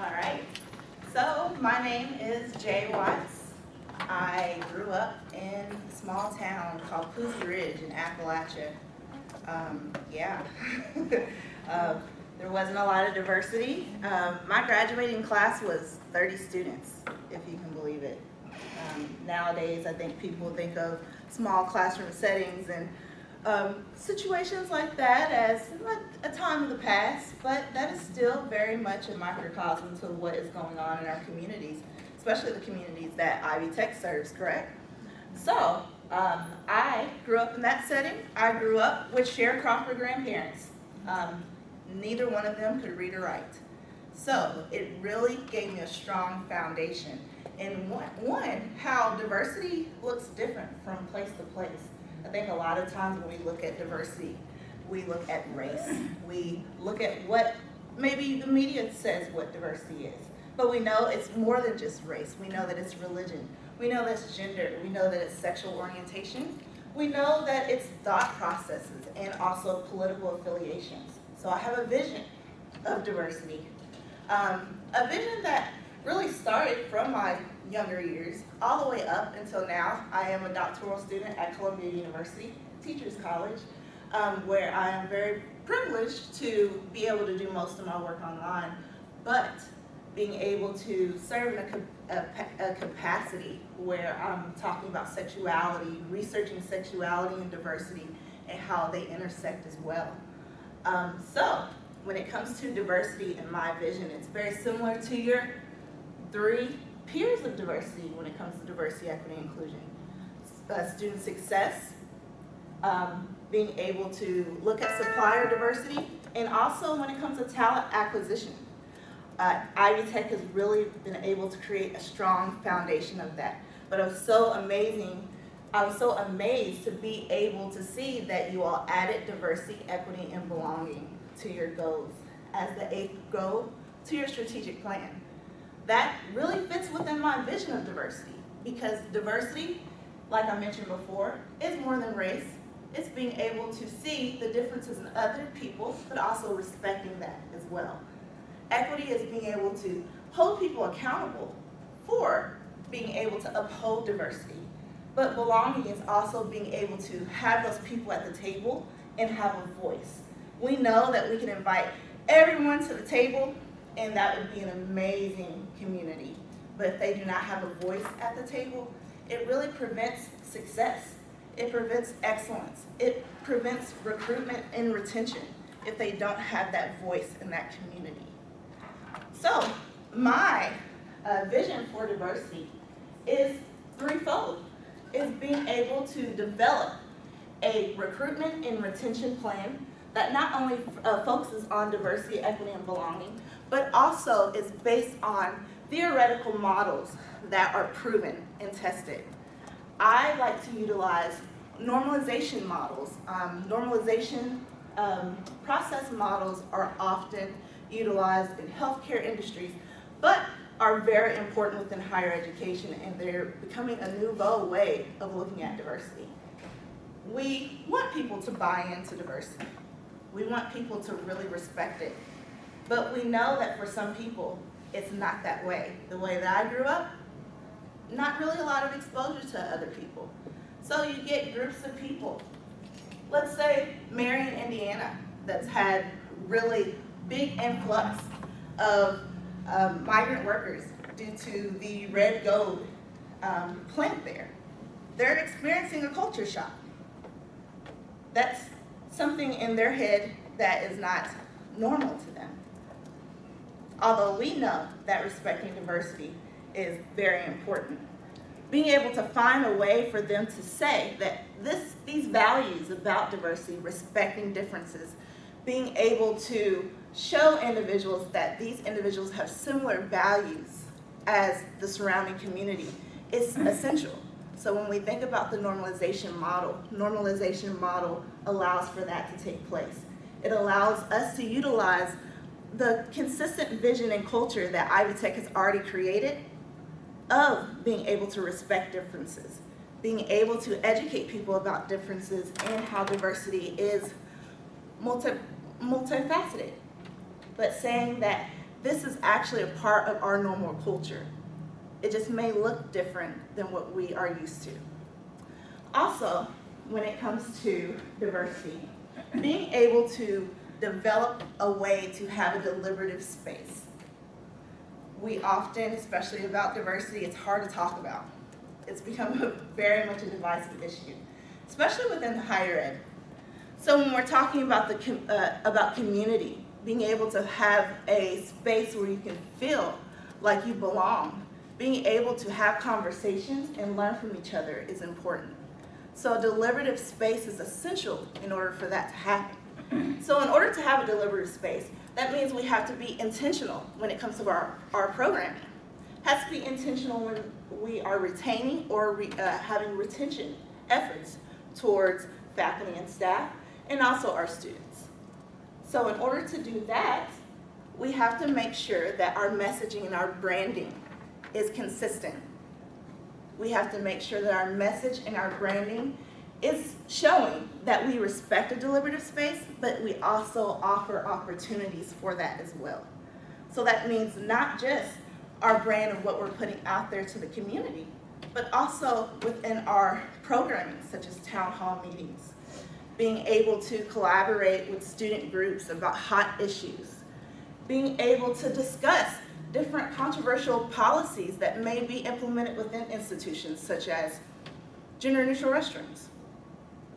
All right, so my name is Jillian Watts. I grew up in a small town called Pussy Ridge in Appalachia. Yeah, there wasn't a lot of diversity. My graduating class was 30 students, if you can believe it. Nowadays, I think people think of small classroom settings and situations like that as a time of the past, but that is still very much a microcosm to what is going on in our communities, especially the communities that Ivy Tech serves, correct? So, I grew up in that setting. I grew up with sharecropper grandparents. Neither one of them could read or write. So, it really gave me a strong foundation. And one, how diversity looks different from place to place. I think a lot of times when we look at diversity, we look at race. We look at what maybe the media says what diversity is. But we know it's more than just race. We know that it's religion. We know that it's gender. We know that it's sexual orientation. We know that it's thought processes and also political affiliations. So I have a vision of diversity. A vision that really started from my younger years all the way up until now. I am a doctoral student at Columbia University, Teachers College, where I am very privileged to be able to do most of my work online, but being able to serve in a capacity where I'm talking about sexuality, researching sexuality and diversity, and how they intersect as well. So when it comes to diversity in my vision, it's very similar to your three pillars of diversity when it comes to diversity, equity, and inclusion. Student success, being able to look at supplier diversity, and also when it comes to talent acquisition. Ivy Tech has really been able to create a strong foundation of that. But it was so amazing, I was so amazed to be able to see that you all added diversity, equity, and belonging to your goals as the 8th goal to your strategic plan. That really fits within my vision of diversity, because diversity, like I mentioned before, is more than race. It's being able to see the differences in other people, but also respecting that as well. Equity is being able to hold people accountable for being able to uphold diversity. But belonging is also being able to have those people at the table and have a voice. We know that we can invite everyone to the table, and that would be an amazing community. But if they do not have a voice at the table, it really prevents success. It prevents excellence. It prevents recruitment and retention if they don't have that voice in that community. So my vision for diversity is threefold. Is being able to develop a recruitment and retention plan that not only focuses on diversity, equity, and belonging, but also is based on theoretical models that are proven and tested. I like to utilize normalization models. Normalization process models are often utilized in healthcare industries, but are very important within higher education, and they're becoming a nouveau way of looking at diversity. We want people to buy into diversity. We want people to really respect it. But we know that for some people, it's not that way. The way that I grew up, not really a lot of exposure to other people. So you get groups of people. Let's say Marion, Indiana, that's had really big influx of migrant workers due to the red gold plant there. They're experiencing a culture shock. That's something in their head that is not normal to them. Although we know that respecting diversity is very important. Being able to find a way for them to say that these values about diversity, respecting differences, being able to show individuals that these individuals have similar values as the surrounding community is essential. So when we think about the normalization model allows for that to take place. It allows us to utilize the consistent vision and culture that Ivy Tech has already created of being able to respect differences, being able to educate people about differences and how diversity is multifaceted, but saying that this is actually a part of our normal culture. It just may look different than what we are used to. Also, when it comes to diversity, being able to develop a way to have a deliberative space. We often, especially about diversity, it's hard to talk about. It's become very much a divisive issue, especially within higher ed. So when we're talking about about community, being able to have a space where you can feel like you belong, being able to have conversations and learn from each other is important. So a deliberative space is essential in order for that to happen. So in order to have a deliberative space, that means we have to be intentional when it comes to our programming. It has to be intentional when we are retaining or having retention efforts towards faculty and staff, and also our students. So in order to do that, we have to make sure that our messaging and our branding is consistent. We have to make sure that our message and our branding is showing that we respect a deliberative space, but we also offer opportunities for that as well. So that means not just our brand of what we're putting out there to the community, but also within our programming, such as town hall meetings, being able to collaborate with student groups about hot issues, being able to discuss different controversial policies that may be implemented within institutions, such as gender-neutral restrooms,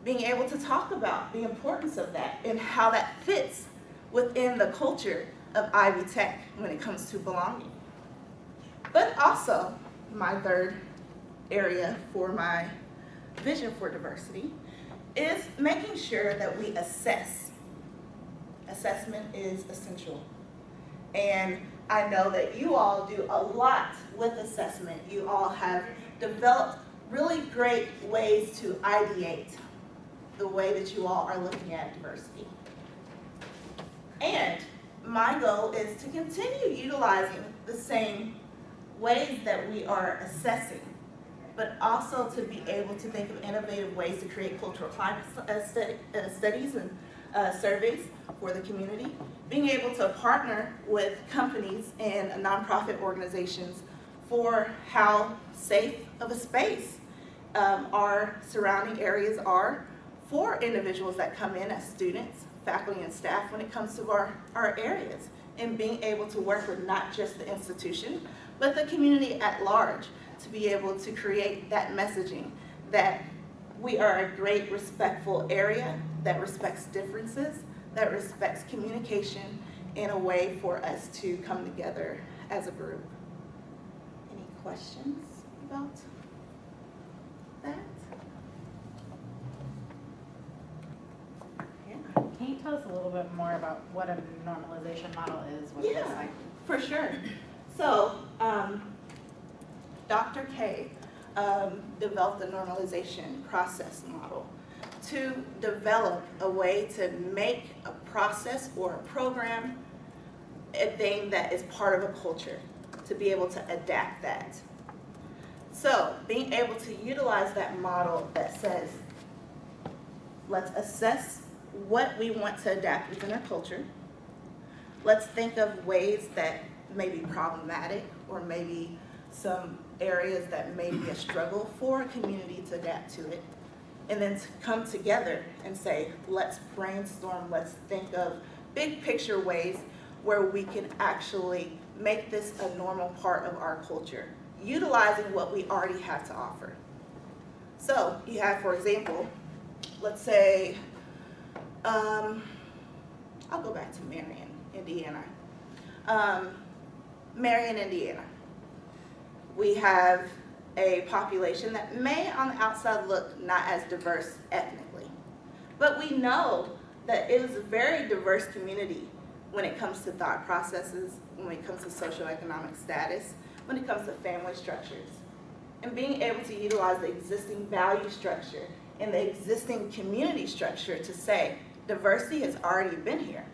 being able to talk about the importance of that and how that fits within the culture of Ivy Tech when it comes to belonging. But also, my third area for my vision for diversity is making sure that we assess. Assessment is essential. And I know that you all do a lot with assessment. You all have developed really great ways to ideate the way that you all are looking at diversity. And my goal is to continue utilizing the same ways that we are assessing, but also to be able to think of innovative ways to create cultural climate studies and surveys for the community, being able to partner with companies and nonprofit organizations for how safe of a space our surrounding areas are for individuals that come in as students, faculty, and staff when it comes to our areas, and being able to work with not just the institution, but the community at large to be able to create that messaging that we are a great, respectful area that respects differences, that respects communication in a way for us to come together as a group. Any questions about that? Yeah. Can you tell us a little bit more about what a normalization model is? What it looks like? For sure. So, Dr. K developed the normalization process model to develop a way to make a process or a program a thing that is part of a culture, to be able to adapt that. So, being able to utilize that model that says, let's assess what we want to adapt within our culture. Let's think of ways that may be problematic or maybe some areas that may be a struggle for a community to adapt to it. And then to come together and say, let's brainstorm, let's think of big picture ways where we can actually make this a normal part of our culture, utilizing what we already have to offer. So you have, for example, let's say, I'll go back to Marion, Indiana. Marion, Indiana. We have a population that may on the outside look not as diverse ethnically, but we know that it is a very diverse community when it comes to thought processes, when it comes to socioeconomic status, when it comes to family structures. And being able to utilize the existing value structure and the existing community structure to say, diversity has already been here.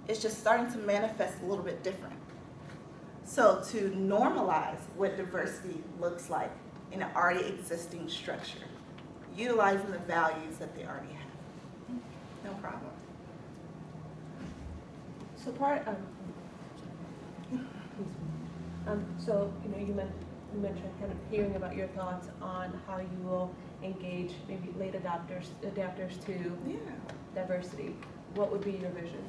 It's just starting to manifest a little bit different. So to normalize what diversity looks like in an already existing structure, utilizing the values that they already have. No problem. So part of, So, you mentioned kind of hearing about your thoughts on how you will engage maybe late adapters to Yeah. diversity. What would be your vision?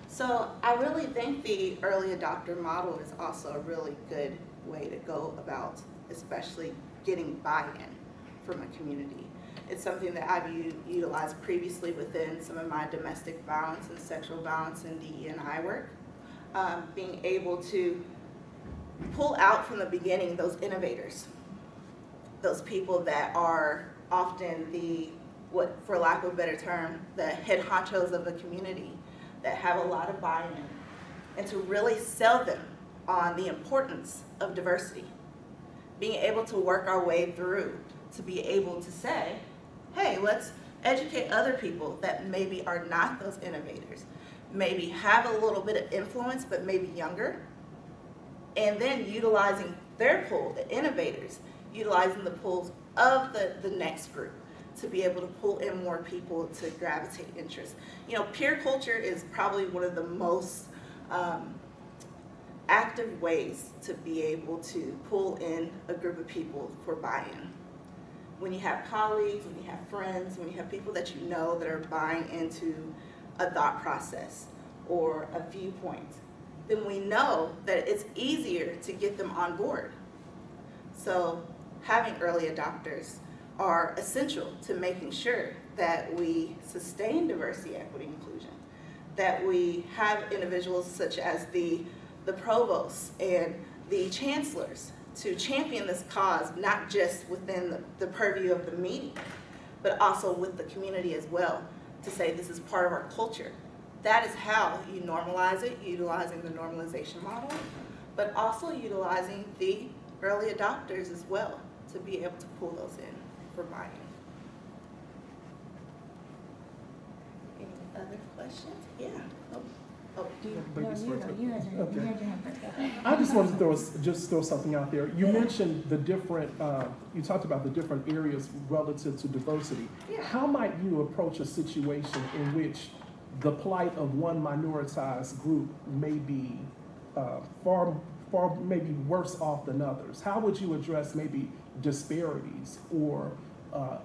So I really think the early adopter model is also a really good way to go about, especially getting buy-in from a community. It's something that I've utilized previously within some of my domestic violence and sexual violence and DE&I work. Being able to pull out from the beginning those innovators, those people that are often the, what, for lack of a better term, the head honchos of the community that have a lot of buy-in, and to really sell them on the importance of diversity. Being able to work our way through to be able to say, hey, let's educate other people that maybe are not those innovators, maybe have a little bit of influence but maybe younger, and then utilizing their pull, the innovators, utilizing the pulls of the next group to be able to pull in more people to gravitate interest. Peer culture is probably one of the most active ways to be able to pull in a group of people for buy-in. When you have colleagues, when you have friends, when you have people that you know that are buying into a thought process or a viewpoint, then we know that it's easier to get them on board. So having early adopters are essential to making sure that we sustain diversity, equity, inclusion, that we have individuals such as the provosts and the chancellors to champion this cause, not just within the purview of the meeting, but also with the community as well, to say this is part of our culture. That is how you normalize it, utilizing the normalization model, but also utilizing the early adopters as well to be able to pull those in for buy-in. Any other questions? Yeah. Oh. You had your hand first. I just wanted to throw something out there. You mentioned the different, you talked about the different areas relative to diversity. Yeah. How might you approach a situation in which the plight of one minoritized group may be far maybe worse off than others? How would you address maybe disparities or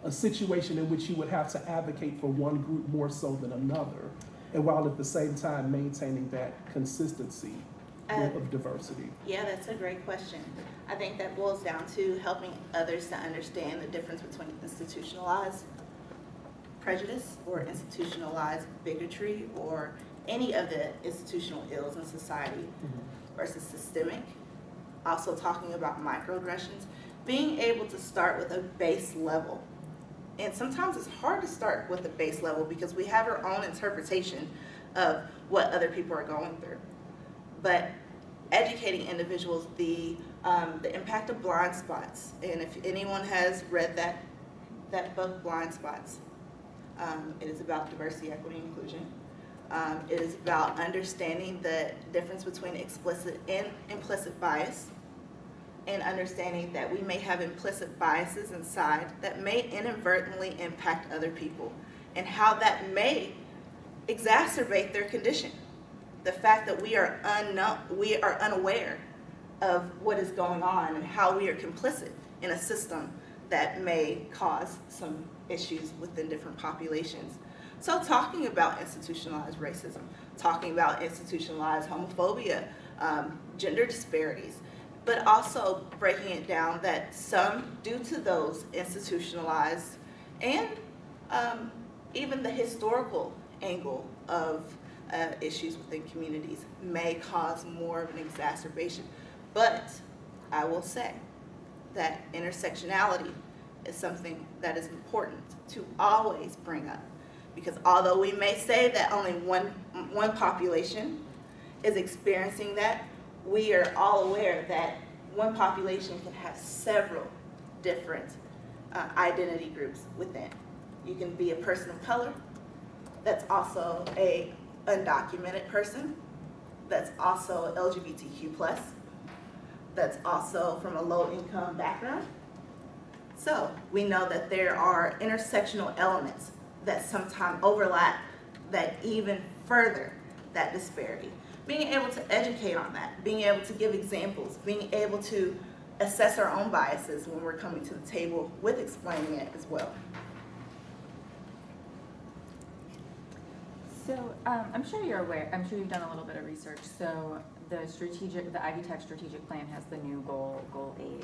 a situation in which you would have to advocate for one group more so than another, and while at the same time maintaining that consistency of diversity? Yeah, that's a great question. I think that boils down to helping others to understand the difference between institutionalized prejudice or institutionalized bigotry or any of the institutional ills in society versus systemic. Also talking about microaggressions, being able to start with a base level. And sometimes it's hard to start with a base level because we have our own interpretation of what other people are going through. But educating individuals, the impact of blind spots, and if anyone has read that book, Blind Spots, it is about diversity, equity, and inclusion. It is about understanding the difference between explicit and implicit bias, and understanding that we may have implicit biases inside that may inadvertently impact other people, and how that may exacerbate their condition. The fact that we are unaware of what is going on and how we are complicit in a system that may cause some issues within different populations. So talking about institutionalized racism, talking about institutionalized homophobia, gender disparities, but also breaking it down that some, due to those institutionalized and even the historical angle of issues within communities, may cause more of an exacerbation. But I will say that intersectionality is something that is important to always bring up, because although we may say that only one population is experiencing that, we are all aware that one population can have several different identity groups within. You can be a person of color that's also a undocumented person, that's also LGBTQ+, that's also from a low-income background. So we know that there are intersectional elements that sometimes overlap that even further that disparity. being able to educate on that, being able to give examples, being able to assess our own biases when we're coming to the table with explaining it as well. So I'm sure you're aware, I'm sure you've done a little bit of research. So the Ivy Tech strategic plan has the new goal 8,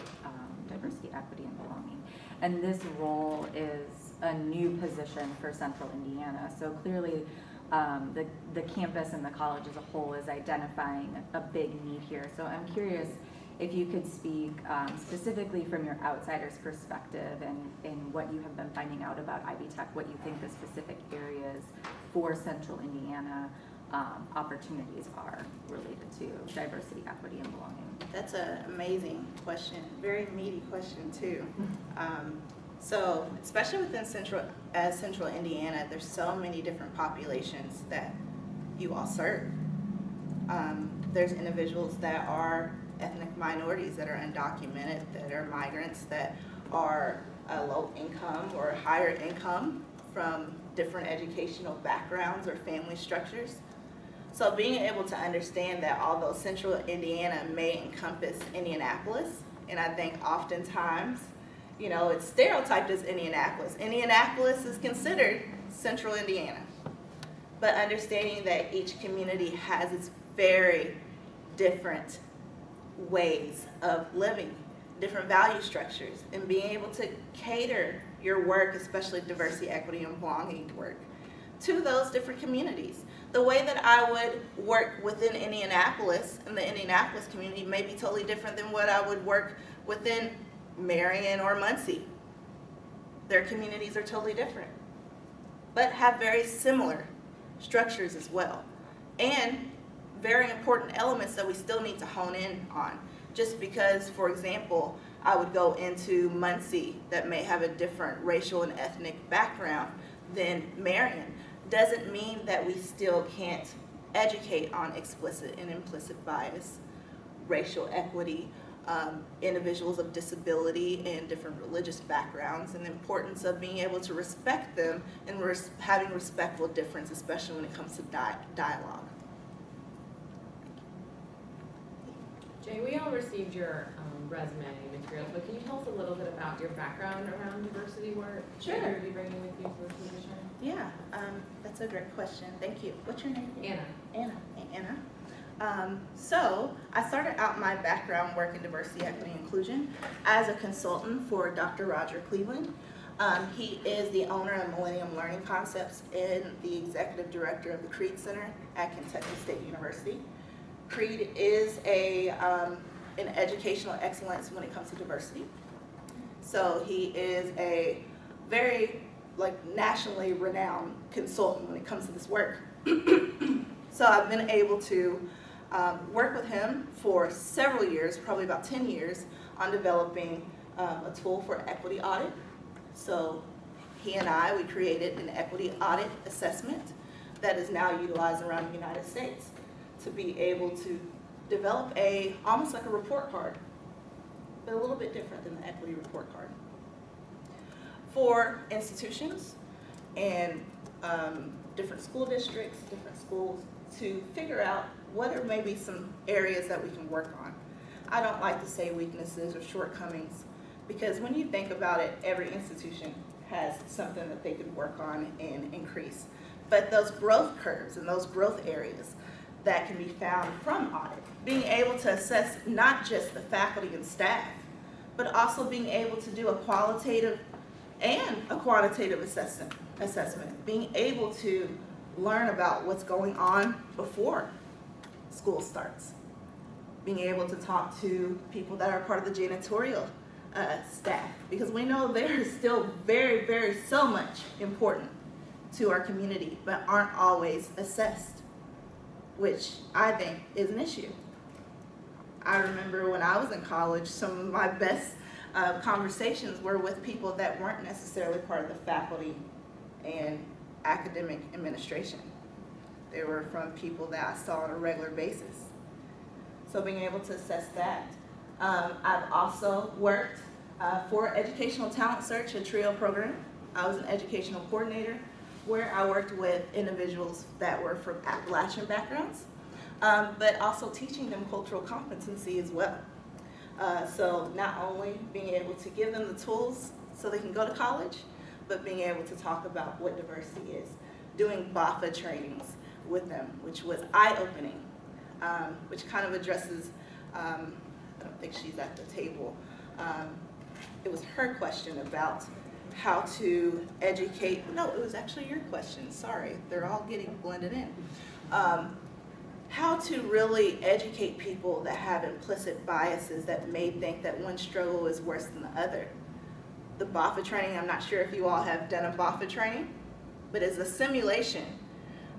diversity, equity, and belonging. And this role is a new position for Central Indiana. So clearly the campus and the college as a whole is identifying a big need here. So I'm curious if you could speak specifically from your outsider's perspective and what you have been finding out about Ivy Tech, what you think the specific areas for Central Indiana opportunities are related to diversity, equity, and belonging. That's an amazing question, very meaty question too. So especially within Central Indiana, there's so many different populations that you all serve. There's individuals that are ethnic minorities, that are undocumented, that are migrants, that are low income or higher income from different educational backgrounds or family structures. So being able to understand that although Central Indiana may encompass Indianapolis, and I think oftentimes, you know, it's stereotyped as Indianapolis. Indianapolis is considered Central Indiana. But understanding that each community has its very different ways of living, different value structures, and being able to cater your work, especially diversity, equity, and belonging work, to those different communities. The way that I would work within Indianapolis and the Indianapolis community may be totally different than what I would work within Marion or Muncie. Their communities are totally different, but have very similar structures as well, and very important elements that we still need to hone in on. Just because, for example, I would go into Muncie that may have a different racial and ethnic background than Marion, doesn't mean that we still can't educate on explicit and implicit bias, racial equity, individuals of disability and different religious backgrounds, and the importance of being able to respect them and having respectful difference, especially when it comes to dialogue. Jay, we all received your resume materials, but can you tell us a little bit about your background around diversity work? Sure. That you'll be bringing with you to this position? Yeah, that's a great question. Thank you. What's your name? Anna. Anna. Hey, Anna. So I started out my background work in diversity, equity, and inclusion as a consultant for Dr. Roger Cleveland. He is the owner of Millennium Learning Concepts and the executive director of the Creed Center at Kentucky State University. Creed is an educational excellence when it comes to diversity. So he is a very nationally renowned consultant when it comes to this work. So I've been able to work with him for several years, probably about 10 years, on developing a tool for equity audit. So he and we created an equity audit assessment that is now utilized around the United States to be able to develop almost like a report card, but a little bit different than the equity report card, for institutions and different school districts, different schools, to figure out what there may be some areas that we can work on. I don't like to say weaknesses or shortcomings, because when you think about it, every institution has something that they could work on and increase. But those growth curves and those growth areas that can be found from audit, being able to assess not just the faculty and staff, but also being able to do a qualitative and a quantitative assessment, being able to learn about what's going on before school starts, being able to talk to people that are part of the janitorial staff, because we know they're still very, very so much important to our community, but aren't always assessed, which I think is an issue. I remember when I was in college, some of my best conversations were with people that weren't necessarily part of the faculty and academic administration. They were from people that I saw on a regular basis. So being able to assess that. I've also worked for Educational Talent Search, a TRIO program. I was an educational coordinator where I worked with individuals that were from Appalachian backgrounds, but also teaching them cultural competency as well. So not only being able to give them the tools so they can go to college, but being able to talk about what diversity is. Doing BAFA trainings with them, which was eye-opening, which kind of addresses, I don't think she's at the table, it was her question about how to educate, no, it was actually your question, sorry, they're all getting blended in. How to really educate people that have implicit biases that may think that one struggle is worse than the other. The BAFA training, I'm not sure if you all have done a BAFA training, but it's a simulation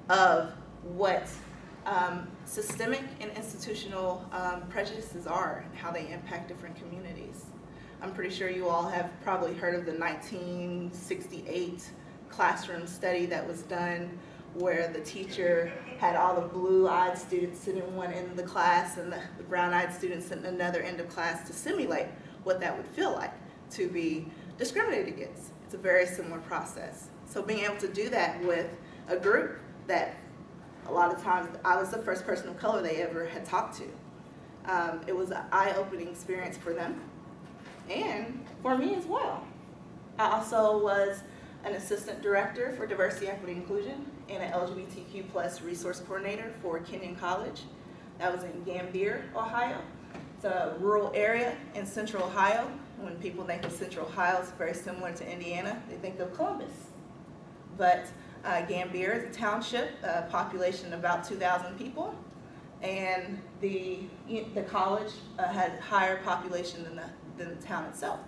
of what systemic and institutional prejudices are and how they impact different communities. I'm pretty sure you all have probably heard of the 1968 classroom study that was done where the teacher had all the blue-eyed students sit in one end of the class and the brown-eyed students sit in another end of class to simulate what that would feel like to be discriminated against. It's a very similar process. So being able to do that with a group that a lot of times I was the first person of color they ever had talked to. It was an eye-opening experience for them and for me as well. I also was an assistant director for diversity, equity, inclusion, and an LGBTQ plus resource coordinator for Kenyon College. That was in Gambier, Ohio. It's a rural area in central Ohio. When people think of central Ohio, it's very similar to Indiana. They think of Columbus. But Gambier is a township, population of about 2,000 people, and the college had higher population than the town itself.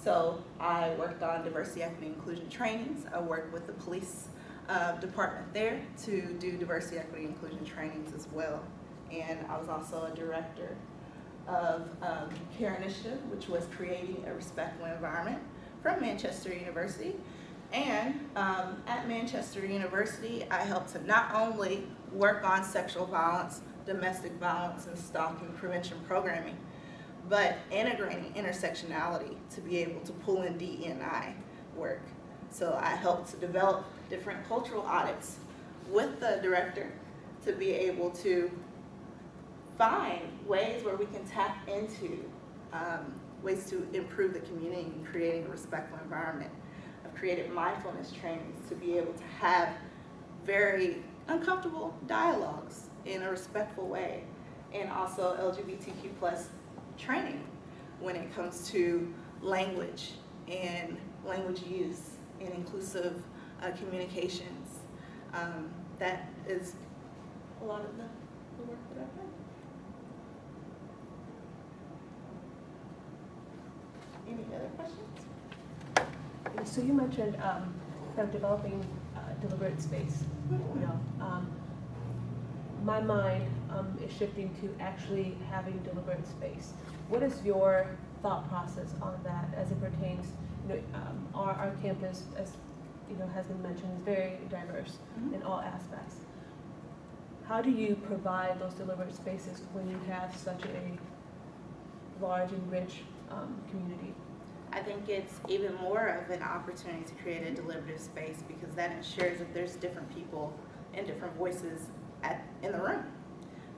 So I worked on diversity, equity, inclusion trainings. I worked with the police department there to do diversity, equity, inclusion trainings as well. And I was also a director of CARE Initiative, which was creating a respectful environment from Manchester University. And at Manchester University, I helped to not only work on sexual violence, domestic violence, and stalking prevention programming, but integrating intersectionality to be able to pull in DE&I work. So I helped to develop different cultural audits with the director to be able to find ways where we can tap into ways to improve the community and creating a respectful environment. I've created mindfulness trainings to be able to have very uncomfortable dialogues in a respectful way, and also LGBTQ plus training when it comes to language and language use and inclusive communications. That is a lot of the work that I've done. Any other questions? So you mentioned kind of developing deliberate space. You know, my mind is shifting to actually having deliberate space. What is your thought process on that as it pertains? You know, our campus, as you know, has been mentioned, is very diverse in all aspects. How do you provide those deliberate spaces when you have such a large and rich community? I think it's even more of an opportunity to create a deliberative space because that ensures that there's different people and different voices in the room.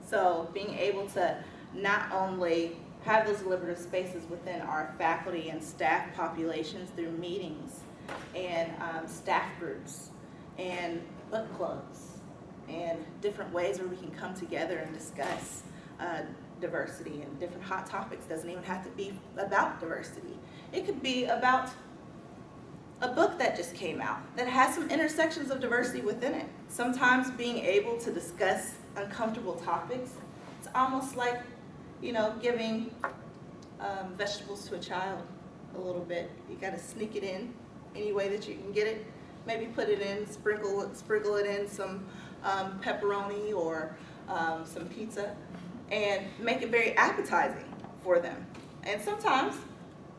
So being able to not only have those deliberative spaces within our faculty and staff populations through meetings and staff groups and book clubs and different ways where we can come together and discuss diversity and different hot topics. Doesn't even have to be about diversity. It could be about a book that just came out that has some intersections of diversity within it. Sometimes being able to discuss uncomfortable topics, it's almost like, you know, giving vegetables to a child a little bit. You got to sneak it in any way that you can get it. Maybe put it in, sprinkle it in some pepperoni or some pizza, and make it very appetizing for them. And sometimes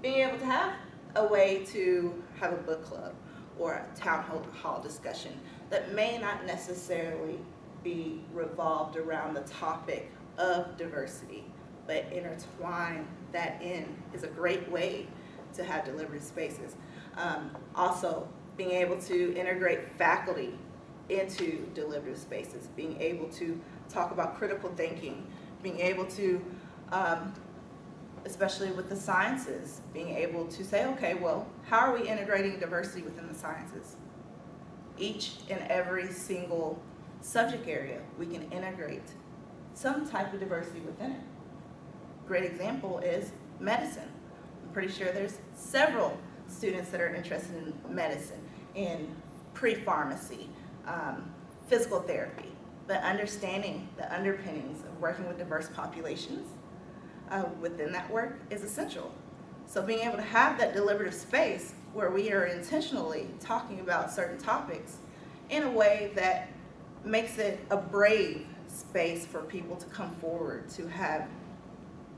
being able to have a way to have a book club or a town hall discussion that may not necessarily be revolved around the topic of diversity, but intertwine that in is a great way to have deliberative spaces. Also, being able to integrate faculty into deliberative spaces, being able to talk about critical thinking, being able to, especially with the sciences, being able to say, okay, well, how are we integrating diversity within the sciences? Each and every single subject area, we can integrate some type of diversity within it. Great example is medicine. I'm pretty sure there's several students that are interested in medicine, in pre-pharmacy, physical therapy, but understanding the underpinnings of working with diverse populations within that work is essential. So being able to have that deliberative space where we are intentionally talking about certain topics in a way that makes it a brave space for people to come forward, to have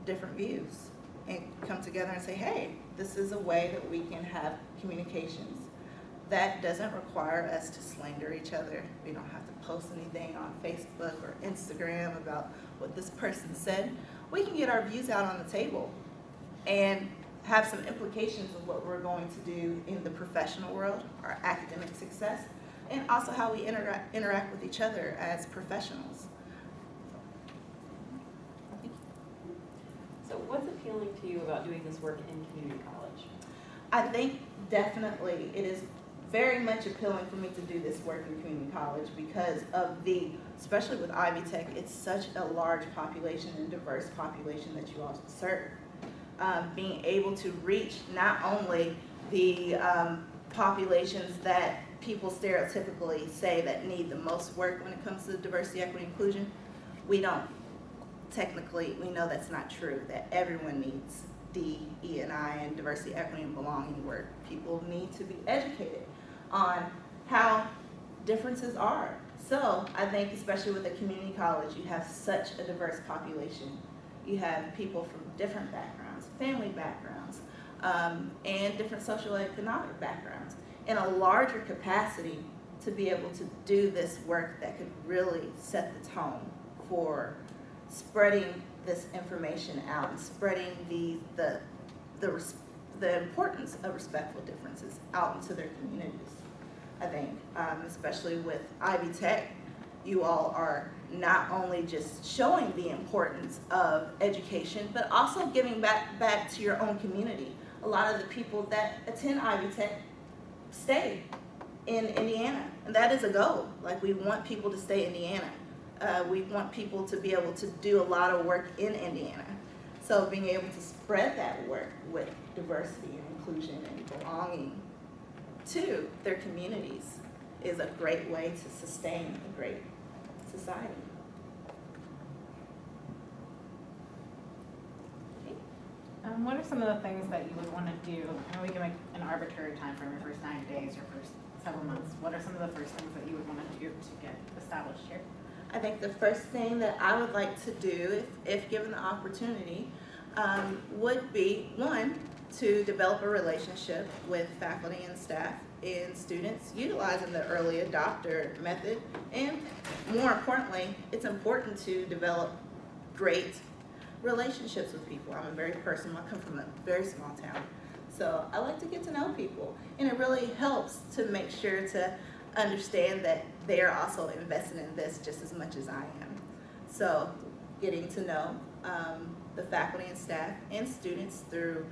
different views and come together and say, hey, this is a way that we can have communications. That doesn't require us to slander each other. We don't have to post anything on Facebook or Instagram about what this person said. We can get our views out on the table and have some implications of what we're going to do in the professional world, our academic success, and also how we interact with each other as professionals. So what's appealing to you about doing this work in community college? I think definitely it is very much appealing for me to do this work in community college because of especially with Ivy Tech, it's such a large population and diverse population that you all serve. Being able to reach not only the populations that people stereotypically say that need the most work when it comes to diversity, equity, inclusion, we don't. Technically, we know that's not true, that everyone needs DE&I and diversity, equity, and belonging work. People need to be educated on how differences are. So I think especially with a community college, you have such a diverse population. You have people from different backgrounds, family backgrounds, and different socioeconomic backgrounds in a larger capacity to be able to do this work that could really set the tone for spreading this information out and spreading the importance of respectful differences out into their communities. I think, especially with Ivy Tech, you all are not only just showing the importance of education, but also giving back to your own community. A lot of the people that attend Ivy Tech stay in Indiana, and that is a goal. Like, we want people to stay in Indiana. We want people to be able to do a lot of work in Indiana. So being able to spread that work with diversity and inclusion and belonging to their communities is a great way to sustain a great society. What are some of the things that you would want to do? And we can make an arbitrary time frame, your first 90 days, your first several months. What are some of the first things that you would want to do to get established here? I think the first thing that I would like to do, if given the opportunity, would be, one, to develop a relationship with faculty and staff and students utilizing the early adopter method. And more importantly, it's important to develop great relationships with people. I'm a very personal, I come from a very small town. So I like to get to know people. And it really helps to make sure to understand that they're also invested in this just as much as I am. So getting to know the faculty and staff and students through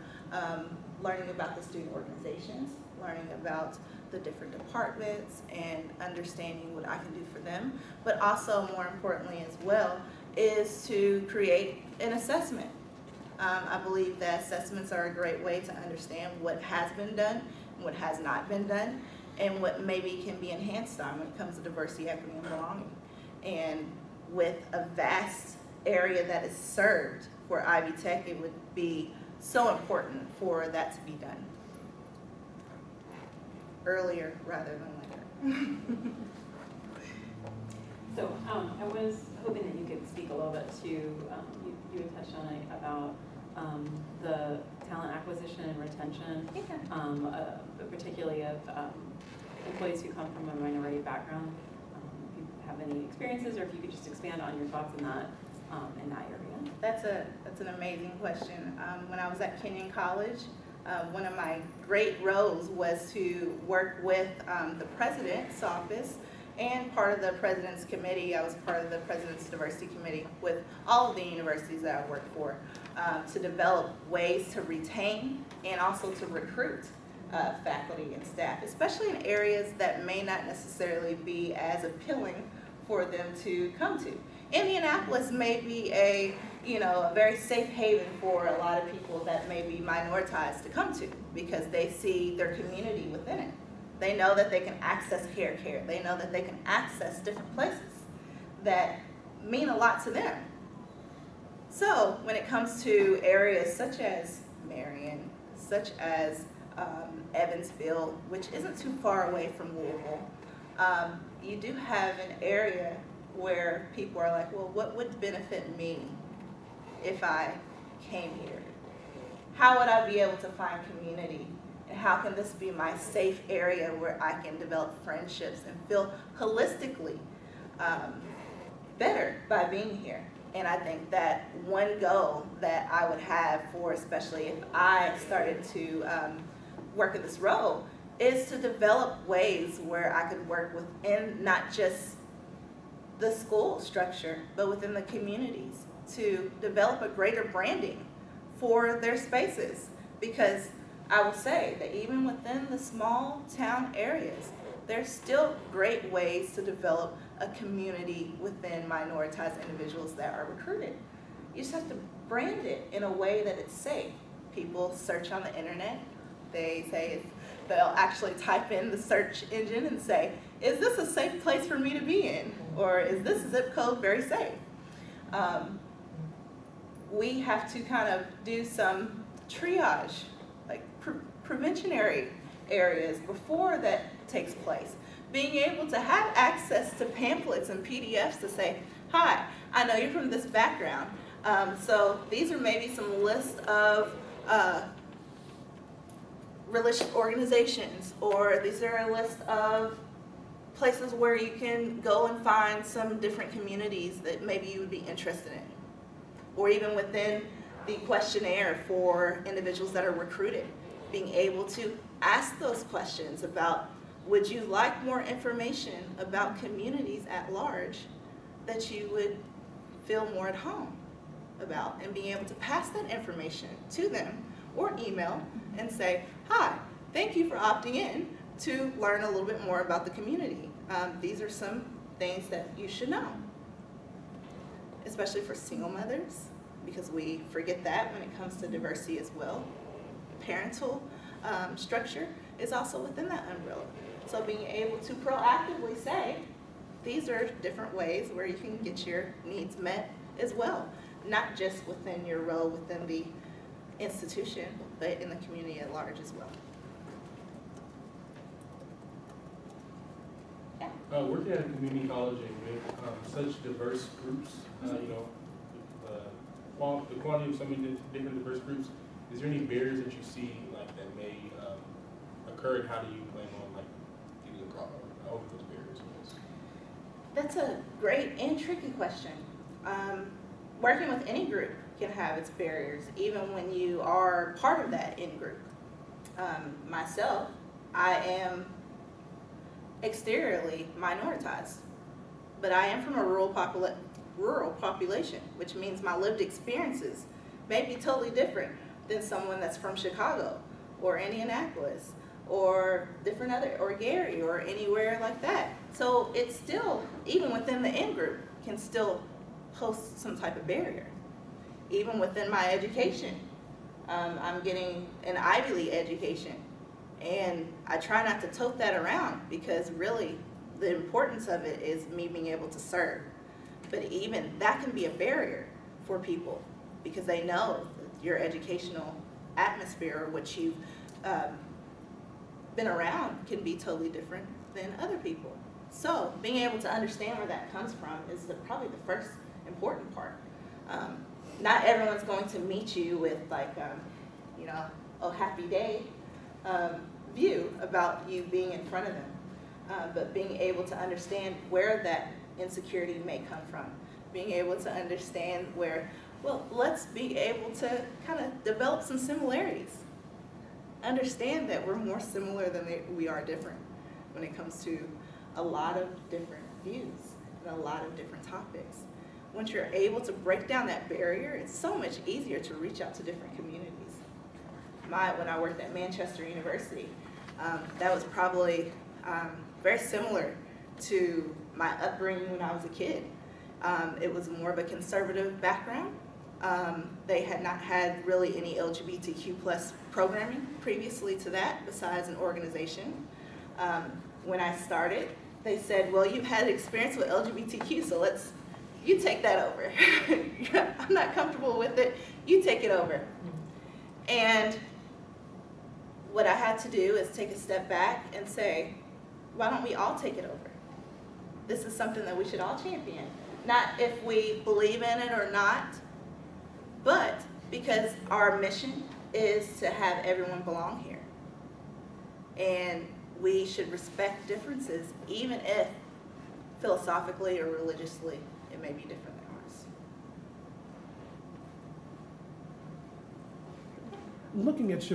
learning about the student organizations, learning about the different departments, and understanding what I can do for them. But also, more importantly as well, is to create an assessment. I believe that assessments are a great way to understand what has been done and what has not been done, and what maybe can be enhanced on when it comes to diversity, equity, and belonging. And with a vast area that is served for Ivy Tech, it would be so important for that to be done earlier rather than later. So I was hoping that you could speak a little bit to, you had touched on it about the talent acquisition and retention, particularly of employees who come from a minority background. If you have any experiences, or if you could just expand on your thoughts in that area. That's an amazing question. When I was at Kenyon College, one of my great roles was to work with the president's office and part of the President's Committee. I was part of the President's Diversity Committee with all of the universities that I worked for to develop ways to retain and also to recruit faculty and staff, especially in areas that may not necessarily be as appealing for them to come to. Indianapolis may be a very safe haven for a lot of people that may be minoritized to come to because they see their community within it. They know that they can access care. They know that they can access different places that mean a lot to them. So when it comes to areas such as Marion, such as Evansville, which isn't too far away from Louisville, you do have an area where people are like, well, what would benefit me if I came here? How would I be able to find community? And how can this be my safe area where I can develop friendships and feel holistically better by being here? And I think that one goal that I would have for, especially if I started to work in this role, is to develop ways where I could work within not just the school structure, but within the communities to develop a greater branding for their spaces. Because I will say that even within the small town areas, there's still great ways to develop a community within minoritized individuals that are recruited. You just have to brand it in a way that it's safe. People search on the internet. They say, they'll actually type in the search engine and say, is this a safe place for me to be in? Or is this zip code very safe? We have to kind of do some triage, like preventionary areas before that takes place. Being able to have access to pamphlets and PDFs to say, hi, I know you're from this background. So these are maybe some lists of religious organizations, or these are a list of places where you can go and find some different communities that maybe you would be interested in. Or even within the questionnaire for individuals that are recruited, being able to ask those questions about, would you like more information about communities at large that you would feel more at home about, and being able to pass that information to them or email and say, hi, thank you for opting in to learn a little bit more about the community. These are some things that you should know, especially for single mothers, because we forget that when it comes to diversity as well. Parental structure is also within that umbrella. So being able to proactively say, these are different ways where you can get your needs met as well, not just within your role within the institution, but in the community at large as well. Working at a community college and with such diverse groups, the quality of so many different diverse groups, is there any barriers that you see that may occur, and how do you plan on getting over those barriers? That's a great and tricky question. Working with any group can have its barriers, even when you are part of that in-group. Myself, I am exteriorly minoritized, but I am from a rural population, which means my lived experiences may be totally different than someone that's from Chicago or Indianapolis or or Gary or anywhere like that. So it's still, even within the in-group, can still post some type of barrier. Even within my education, I'm getting an Ivy League education, and I try not to tote that around because really the importance of it is me being able to serve. But even that can be a barrier for people because they know your educational atmosphere or what you've been around can be totally different than other people. So being able to understand where that comes from is probably the first important part. Not everyone's going to meet you with oh, happy day view about you being in front of them, but being able to understand where that insecurity may come from, being able to understand where, well, let's be able to kind of develop some similarities. Understand that we're more similar than we are different when it comes to a lot of different views and a lot of different topics. Once you're able to break down that barrier, it's so much easier to reach out to different communities. When I worked at Manchester University, that was probably very similar to my upbringing when I was a kid. It was more of a conservative background. They had not had really any LGBTQ plus programming previously to that, besides an organization. When I started, they said, well, you've had experience with LGBTQ, so you take that over. I'm not comfortable with it, you take it over. And what I had to do is take a step back and say, why don't we all take it over? This is something that we should all champion. Not if we believe in it or not, but because our mission is to have everyone belong here. And we should respect differences, even if philosophically or religiously it may be different than ours. Looking at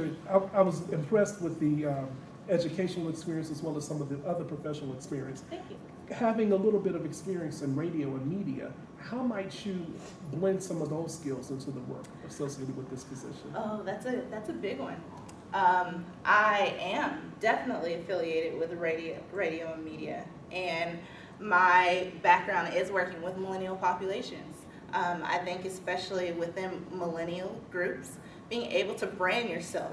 I was impressed with the educational experience as well as some of the other professional experience. Thank you. Having a little bit of experience in radio and media, how might you blend some of those skills into the work associated with this position? Oh, that's a big one. I am definitely affiliated with radio and media, and my background is working with millennial populations. I think especially within millennial groups, being able to brand yourself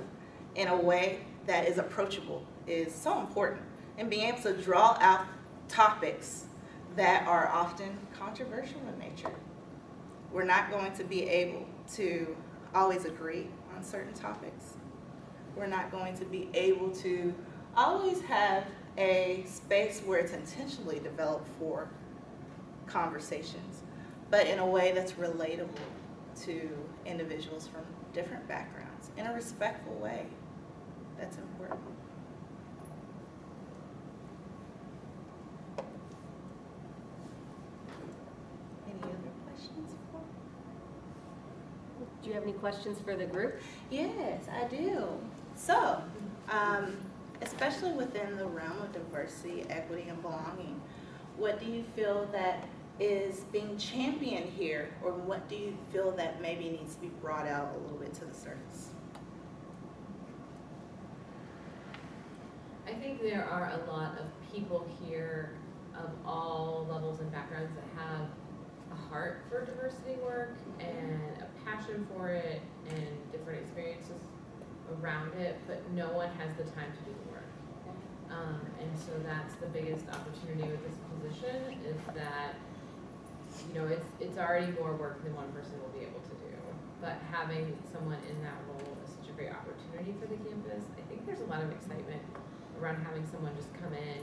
in a way that is approachable is so important, and being able to draw out topics that are often controversial in nature. We're not going to be able to always agree on certain topics. We're not going to be able to always have a space where it's intentionally developed for conversations, but in a way that's relatable to individuals from different backgrounds in a respectful way. That's important. Any other questions? Do you have any questions for the group? Yes, I do. So, especially within the realm of diversity, equity, and belonging, what do you feel that is being championed here, or what do you feel that maybe needs to be brought out a little bit to the surface? I think there are a lot of people here of all levels and backgrounds that have a heart for diversity work and a passion for it and different experiences around it, but no one has the time to do the work. And so that's the biggest opportunity with this position, is that, you know, it's already more work than one person will be able to do. But having someone in that role is such a great opportunity for the campus. I think there's a lot of excitement around having someone just come in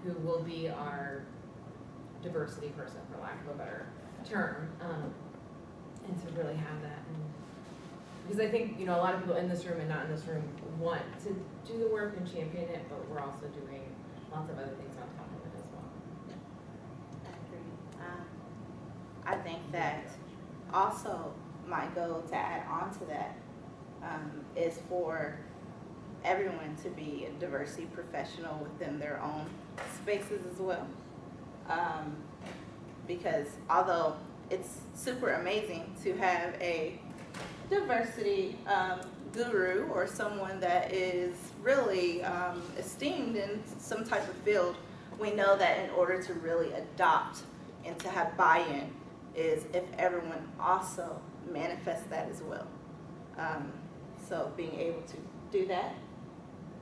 who will be our diversity person, for lack of a better term, and to really have that. And because I think, you know, a lot of people in this room and not in this room want to do the work and champion it, but we're also doing lots of other things on top of it as well. I agree. I think that also my goal to add on to that is for everyone to be a diversity professional within their own spaces as well. Because although it's super amazing to have a diversity guru or someone that is really esteemed in some type of field, we know that in order to really adopt and to have buy-in is if everyone also manifests that as well. So being able to do that,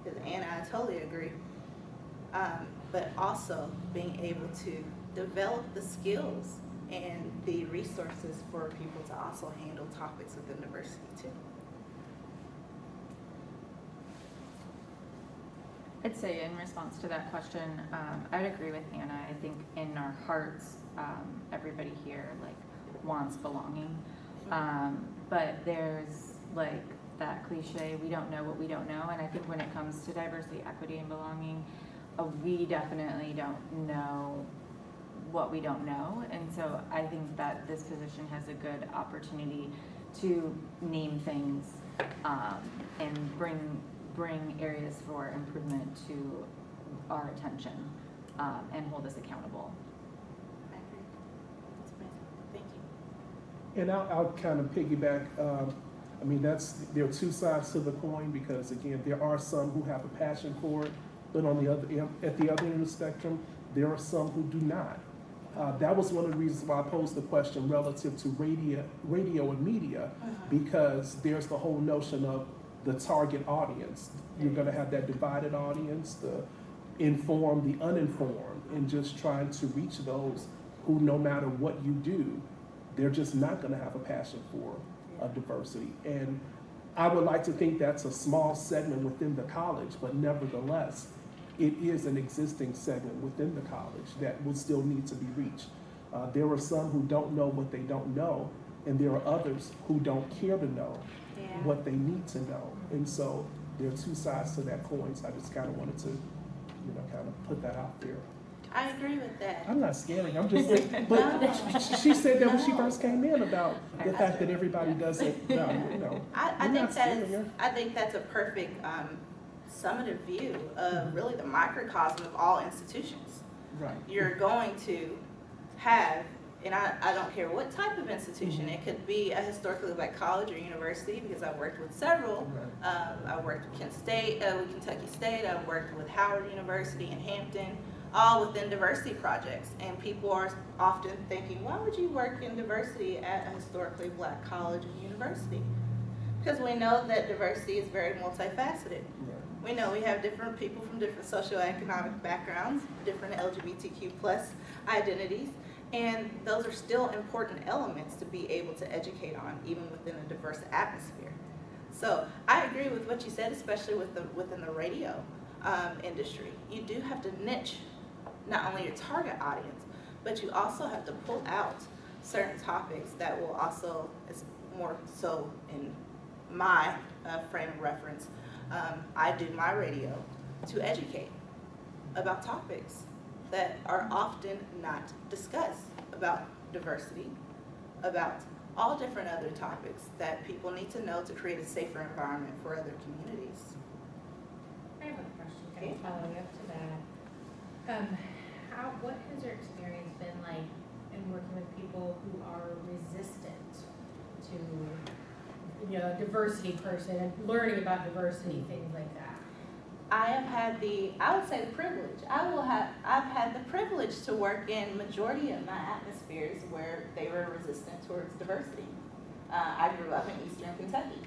because Anna, I totally agree, but also being able to develop the skills and the resources for people to also handle topics within diversity too. I'd say in response to that question, I'd agree with Anna. I think in our hearts, everybody here wants belonging, but there's that cliche, we don't know what we don't know, and I think when it comes to diversity, equity, and belonging, we definitely don't know what we don't know, and so I think that this position has a good opportunity to name things and bring areas for improvement to our attention. and hold us accountable. I agree. That's amazing. Thank you. And I'll kind of piggyback, I mean, there are two sides to the coin, because again, there are some who have a passion for it, but on the other, at the other end of the spectrum, there are some who do not. That was one of the reasons why I posed the question relative to radio and media, because there's the whole notion of the target audience. You're gonna have that divided audience, the informed, the uninformed, and just trying to reach those who, no matter what you do, they're just not gonna have a passion for diversity. And I would like to think that's a small segment within the college, but nevertheless, it is an existing segment within the college that will still need to be reached. There are some who don't know what they don't know, and there are others who don't care to know what they need to know. And so there are two sides to that coin. So I just kind of wanted to, kind of put that out there. I agree with that. I'm not scaring. I'm just saying. But she said that when she first came in about the fact that everybody doesn't, I think that's a perfect summative view of really the microcosm of all institutions. Right. You're going to have, and I don't care what type of institution, it could be a historically black college or university, because I've worked with several. I worked with Kent State, with Kentucky State, I've worked with Howard University in Hampton, all within diversity projects. And people are often thinking, why would you work in diversity at a historically black college or university? Because we know that diversity is very multifaceted. We know we have different people from different socioeconomic backgrounds, different LGBTQ plus identities, and those are still important elements to be able to educate on, even within a diverse atmosphere. So I agree with what you said, especially within the radio industry. You do have to niche not only your target audience, but you also have to pull out certain topics that will also, it's more so in my frame of reference, I do my radio to educate about topics that are often not discussed, about diversity, about all different other topics that people need to know to create a safer environment for other communities. I have a question kind of following up to that. What has your experience been like in working with people who are resistant to, diversity person and learning about diversity, things like that? I have had I would say the privilege. I've had the privilege to work in majority of my atmospheres where they were resistant towards diversity. I grew up in Eastern Kentucky,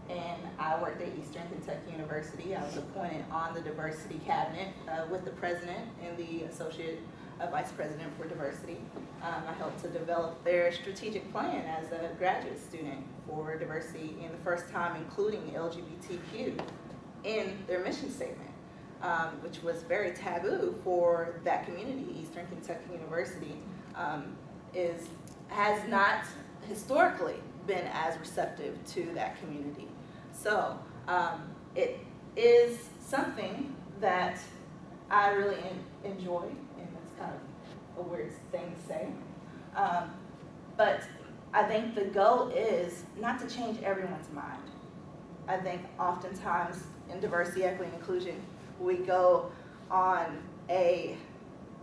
and I worked at Eastern Kentucky University. I was appointed on the diversity cabinet with the president and the associate vice president for diversity. I helped to develop their strategic plan as a graduate student for diversity, in the first time including LGBTQ in their mission statement, which was very taboo for that community. Eastern Kentucky University has not historically been as receptive to that community. So it is something that I really enjoy, and that's kind of a weird thing to say. But I think the goal is not to change everyone's mind. I think oftentimes in diversity, equity, and inclusion, we go on a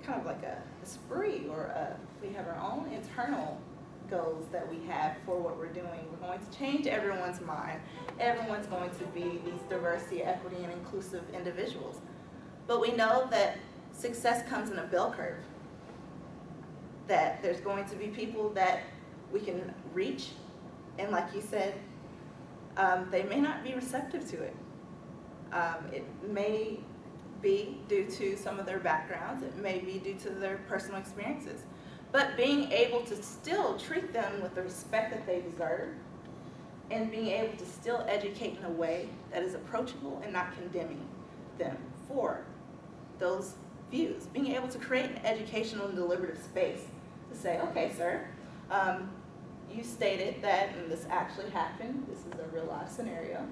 kind of like a spree, or we have our own internal goals that we have for what we're doing. We're going to change everyone's mind. Everyone's going to be these diversity, equity, and inclusive individuals. But we know that success comes in a bell curve. That there's going to be people that we can reach, and like you said, they may not be receptive to it. It may be due to some of their backgrounds. It may be due to their personal experiences. But being able to still treat them with the respect that they deserve, and being able to still educate in a way that is approachable and not condemning them for those views. Being able to create an educational and deliberative space to say, okay, sir, you stated that, and this actually happened, this is a real life scenario.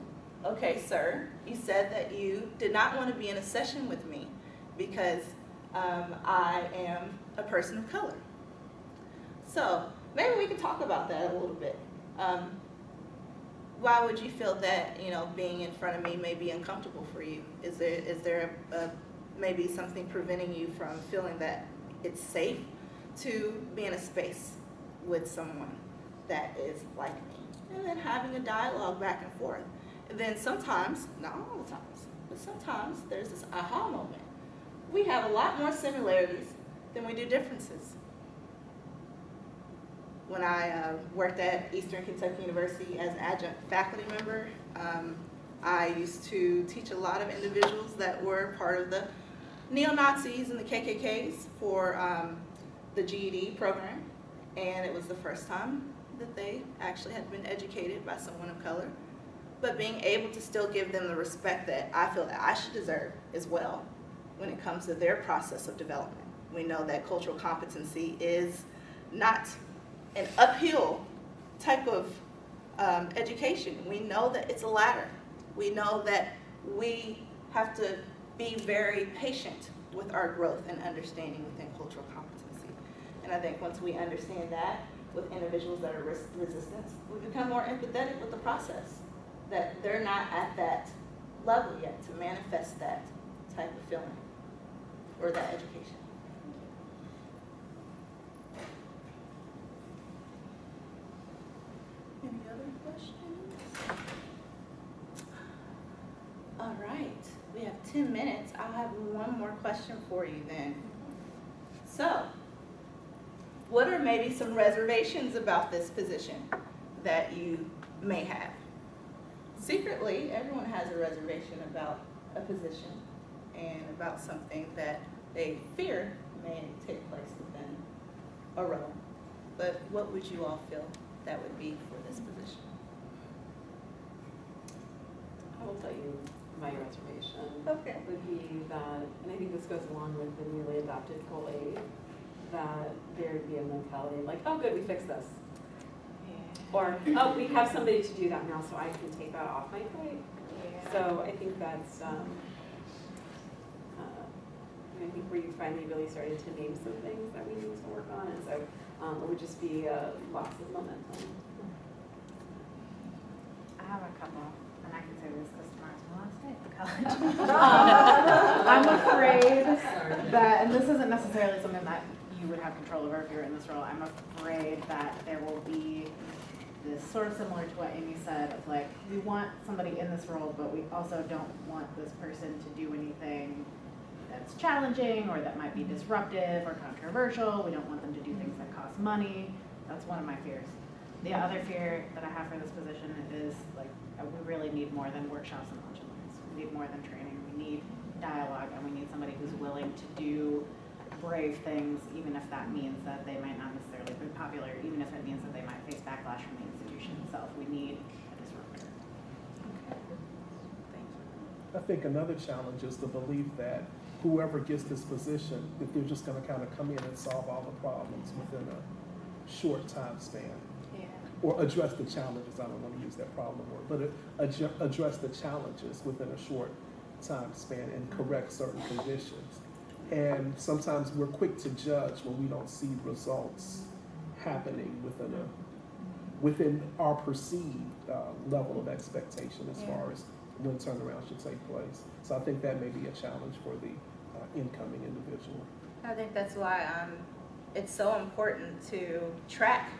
Okay, sir, you said that you did not want to be in a session with me because I am a person of color. So maybe we can talk about that a little bit. Why would you feel that, being in front of me may be uncomfortable for you? Is there a maybe something preventing you from feeling that it's safe to be in a space with someone that is like me. And then having a dialogue back and forth. And then sometimes, not all the times, but sometimes there's this aha moment. We have a lot more similarities than we do differences. When I worked at Eastern Kentucky University as an adjunct faculty member, I used to teach a lot of individuals that were part of the neo-Nazis and the KKKs for the GED program. And it was the first time that they actually had been educated by someone of color. But being able to still give them the respect that I feel that I should deserve as well when it comes to their process of development. We know that cultural competency is not an uphill type of education. We know that it's a ladder. We know that we have to be very patient with our growth and understanding within cultural competency. And I think once we understand that with individuals that are resistant, we become more empathetic with the process, that they're not at that level yet to manifest that type of feeling or that education. Any other questions? All right, we have 10 minutes. I'll have one more question for you then. So, what are maybe some reservations about this position that you may have? Secretly, everyone has a reservation about a position and about something that they fear may take place within a role. But what would you all feel that would be for this position? I will tell you my reservation Okay. would be that, and I think this goes along with the newly adopted Goal 8, that there would be a mentality like, oh good, we fixed this. Or, oh, we have somebody to do that now, so I can take that off my plate. Yeah. So I think that's, I think where you finally really started to name some things that we need to work on, and so it would just be lots of momentum. I have a couple, and I can say this because tomorrow's my last day at college. I'm afraid that, and this isn't necessarily something that you would have control over if you're in this role, I'm afraid that there will be this sort of similar to what Amy said, of like, we want somebody in this role, but we also don't want this person to do anything that's challenging or that might be disruptive or controversial. We don't want them to do things that cost money. That's one of my fears. The other fear that I have for this position is like, we really need more than workshops and lunch and learns. We need more than training. We need dialogue, and we need somebody who's willing to do brave things, even if that means that they might not necessarily be popular, even if it means that they might face backlash from the institution itself. We need a disruptor. Okay. Thank you. I think another challenge is the belief that whoever gets this position, if they're just going to kind of come in and solve all the problems within a short time span. Yeah. Or address the challenges, I don't want to use that problem word, but address the challenges within a short time span and correct certain conditions. And sometimes we're quick to judge when we don't see results happening within our perceived level of expectation as far as when turnaround should take place. So I think that may be a challenge for the incoming individual. I think that's why it's so important to track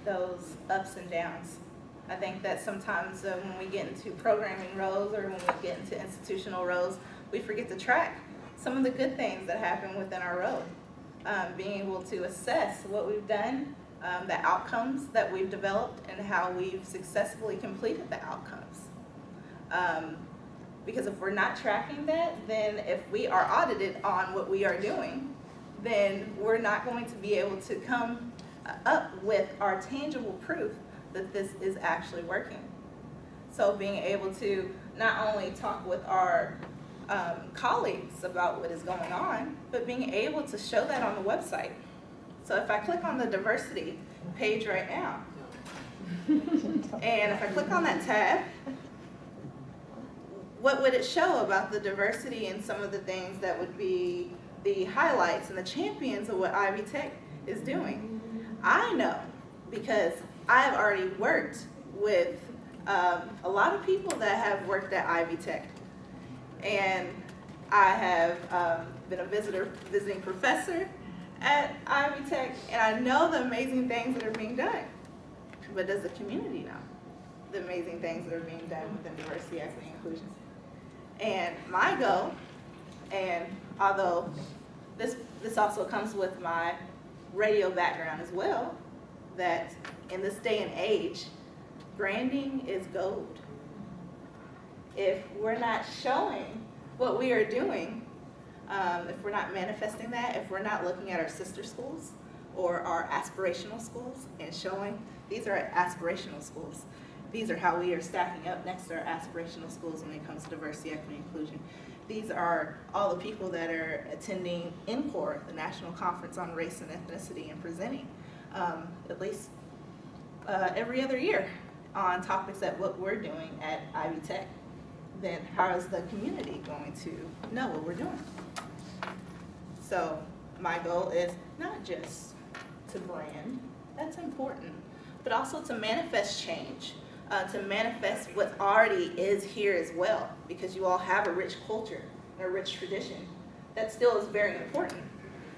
those ups and downs. I think that sometimes when we get into programming roles or when we get into institutional roles, we forget to track some of the good things that happen within our role. Being able to assess what we've done, the outcomes that we've developed, and how we've successfully completed the outcomes. Because if we're not tracking that, then if we are audited on what we are doing, then we're not going to be able to come up with our tangible proof that this is actually working. So being able to not only talk with our colleagues about what is going on, but being able to show that on the website. So if I click on the diversity page right now, and if I click on that tab, what would it show about the diversity and some of the things that would be the highlights and the champions of what Ivy Tech is doing? I know because I've already worked with a lot of people that have worked at Ivy Tech. And I have been a visiting professor at Ivy Tech, and I know the amazing things that are being done. But does the community know the amazing things that are being done within diversity, equity, and inclusion? And my goal, and although this also comes with my radio background as well, that in this day and age, branding is gold. If we're not showing what we are doing, if we're not manifesting that, if we're not looking at our sister schools or our aspirational schools and showing these are aspirational schools, these are how we are stacking up next to our aspirational schools when it comes to diversity, equity, and inclusion. These are all the people that are attending NCORE, the National Conference on Race and Ethnicity, and presenting at least every other year on topics that what we're doing at Ivy Tech. Then how is the community going to know what we're doing? So my goal is not just to brand, that's important, but also to manifest change, to manifest what already is here as well, because you all have a rich culture and a rich tradition that still is very important.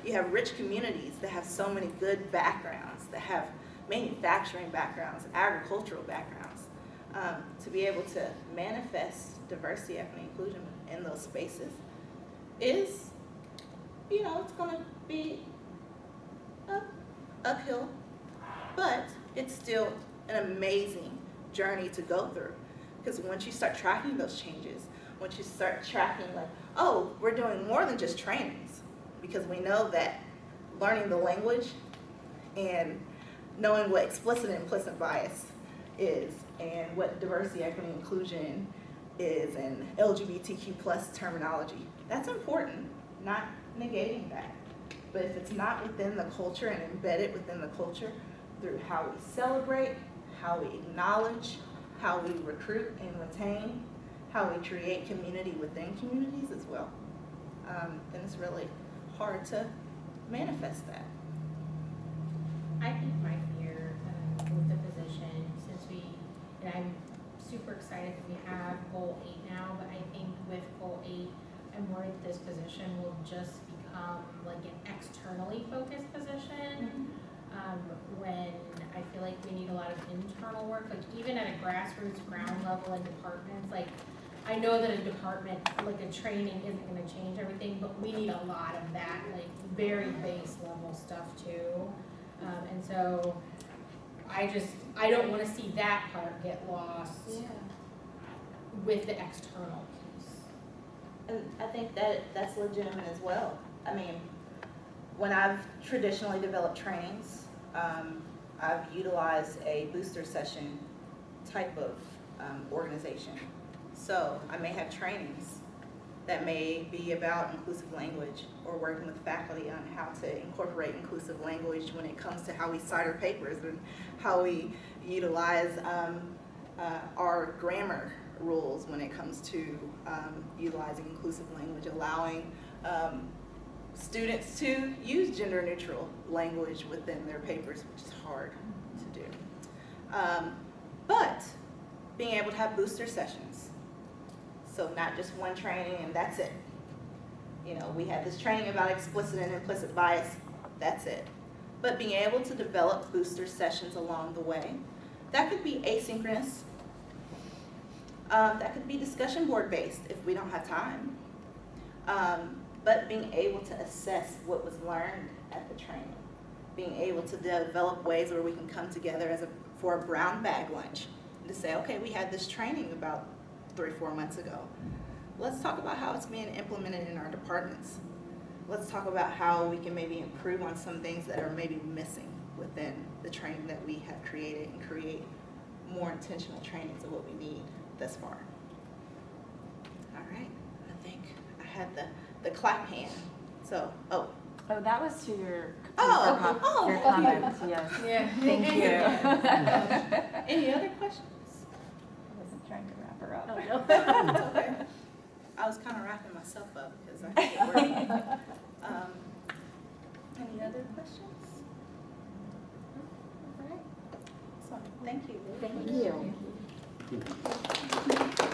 You have rich communities that have so many good backgrounds, that have manufacturing backgrounds, agricultural backgrounds. To be able to manifest diversity, equity, and inclusion in those spaces is, it's going to be uphill, but it's still an amazing journey to go through. Because once you start tracking those changes, once you start tracking like, oh, we're doing more than just trainings, because we know that learning the language and knowing what explicit and implicit bias is, and what diversity, equity, and inclusion is, and LGBTQ plus terminology. That's important, not negating that. But if it's not within the culture and embedded within the culture through how we celebrate, how we acknowledge, how we recruit and retain, how we create community within communities as well, then it's really hard to manifest that. I think my fear with the position, and I'm super excited that we have goal 8 now, but I think with goal 8, I'm worried this position will just become like an externally focused position, when I feel like we need a lot of internal work, like even at a grassroots ground level in departments. Like, I know that a department, like a training isn't gonna change everything, but we need a lot of that, like very base level stuff too. And so I don't want to see that part get lost with the external piece. And I think that's legitimate as well. I mean, when I've traditionally developed trainings, I've utilized a booster session type of organization. So I may have trainings that may be about inclusive language, or working with faculty on how to incorporate inclusive language when it comes to how we cite our papers and how we utilize our grammar rules when it comes to utilizing inclusive language, allowing students to use gender neutral language within their papers, which is hard to do. But being able to have booster sessions. So not just one training and that's it. We had this training about explicit and implicit bias, that's it. But being able to develop booster sessions along the way, that could be asynchronous, that could be discussion board based if we don't have time. But being able to assess what was learned at the training, being able to develop ways where we can come together for a brown bag lunch, and to say, okay, we had this training about 3 or 4 months ago. Let's talk about how it's being implemented in our departments. Let's talk about how we can maybe improve on some things that are maybe missing within the training that we have created, and create more intentional trainings of what we need thus far. All right, I think I had the clap hand. So, Oh, that was to your your comments, yes. Yeah. Thank you. Any other questions? I wasn't trying to wrap her up. Oh, no. It's okay. I was kind of wrapping myself up because I had to work. Any other questions? All right. So, thank you. Thank you.